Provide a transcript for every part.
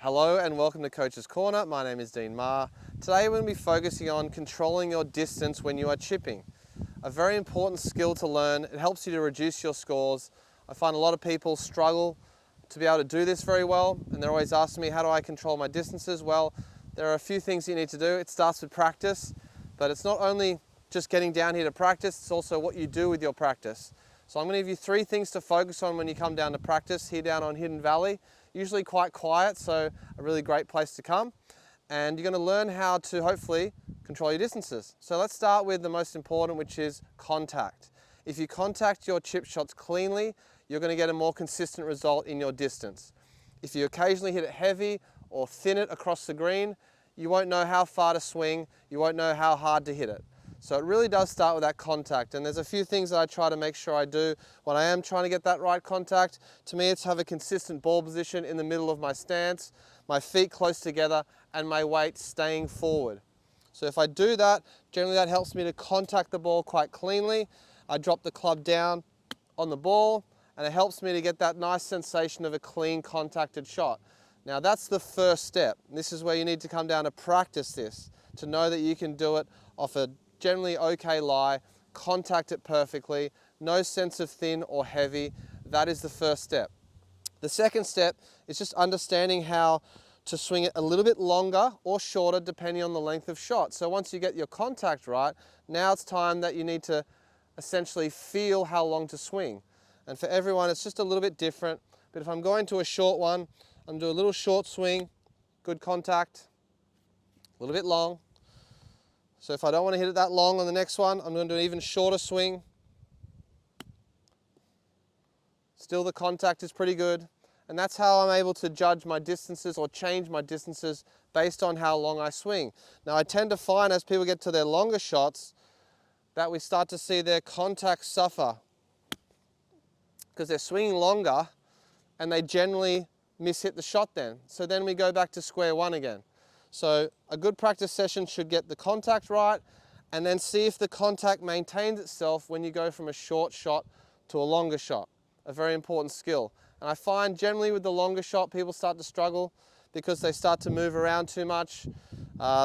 Hello and welcome to Coach's Corner. My name is Dean Meagher. Today we're going to be focusing on controlling your distance when you are chipping. A very important skill to learn. It helps you to reduce your scores. I find a lot of people struggle to be able to do this very well, and they're always asking me, how do I control my distances? Well, there are a few things you need to do. It starts with practice, but it's not only just getting down here to practice, it's also what you do with your practice. So I'm going to give you 3 things to focus on when you come down to practice here down on Hidden Valley. Usually quite quiet, so a really great place to come. And you're going to learn how to hopefully control your distances. So let's start with the most important, which is contact. If you contact your chip shots cleanly, you're going to get a more consistent result in your distance. If you occasionally hit it heavy or thin it across the green, you won't know how far to swing, you won't know how hard to hit it. So it really does start with that contact, and there's a few things that I try to make sure I do when I am trying to get that right contact. To me, it's have a consistent ball position in the middle of my stance, my feet close together, and my weight staying forward. So if I do that, generally that helps me to contact the ball quite cleanly. I drop the club down on the ball, and it helps me to get that nice sensation of a clean contacted shot. Now that's the first step. This is where you need to come down to practice this, to know that you can do it off a generally okay lie, contact it perfectly, no sense of thin or heavy. That is the first step. The second step is just understanding how to swing it a little bit longer or shorter depending on the length of shot. So once you get your contact right, now it's time that you need to essentially feel how long to swing. And for everyone, it's just a little bit different. But if I'm going to a short one, I'm going to do a little short swing, good contact, a little bit long. So if I don't want to hit it that long on the next one, I'm going to do an even shorter swing. Still the contact is pretty good. And that's how I'm able to judge my distances or change my distances based on how long I swing. Now I tend to find as people get to their longer shots that we start to see their contact suffer because they're swinging longer and they generally miss-hit the shot then. So then we go back to square one again. So a good practice session should get the contact right and then see if the contact maintains itself when you go from a short shot to a longer shot. A very important skill. And I find generally with the longer shot people start to struggle because they start to move around too much.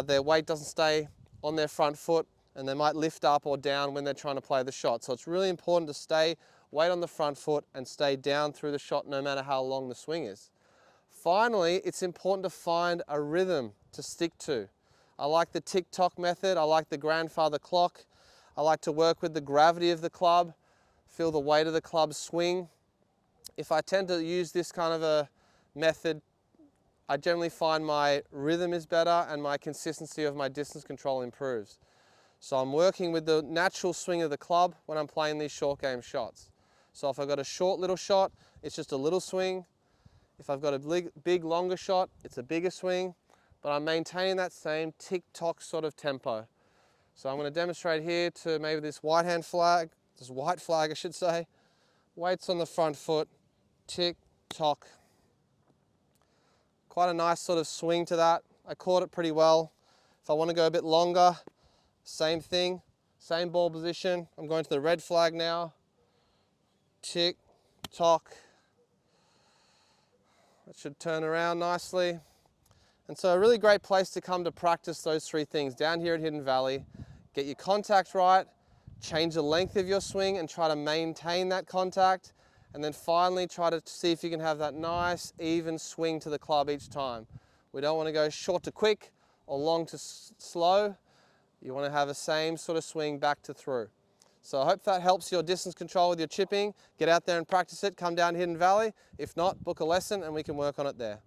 Their weight doesn't stay on their front foot and they might lift up or down when they're trying to play the shot. So it's really important to stay weight on the front foot and stay down through the shot no matter how long the swing is. Finally, it's important to find a rhythm to stick to. I like the tick-tock method, I like the grandfather clock, I like to work with the gravity of the club, feel the weight of the club swing. If I tend to use this kind of a method, I generally find my rhythm is better and my consistency of my distance control improves. So I'm working with the natural swing of the club when I'm playing these short game shots. So if I've got a short little shot, it's just a little swing. If I've got a big longer shot, it's a bigger swing, but I'm maintaining that same tick-tock sort of tempo. So I'm going to demonstrate here to maybe this white flag I should say. Weights on the front foot, tick-tock. Quite a nice sort of swing to that. I caught it pretty well. If I want to go a bit longer, same thing, same ball position. I'm going to the red flag now. Tick-tock. It should turn around nicely. And so a really great place to come to practice those 3 things down here at Hidden Valley. Get your contact right, change the length of your swing and try to maintain that contact. And then finally try to see if you can have that nice even swing to the club each time. We don't want to go short to quick or long to slow. You want to have the same sort of swing back to through. So I hope that helps your distance control with your chipping. Get out there and practice it. Come down Hidden Valley. If not, book a lesson and we can work on it there.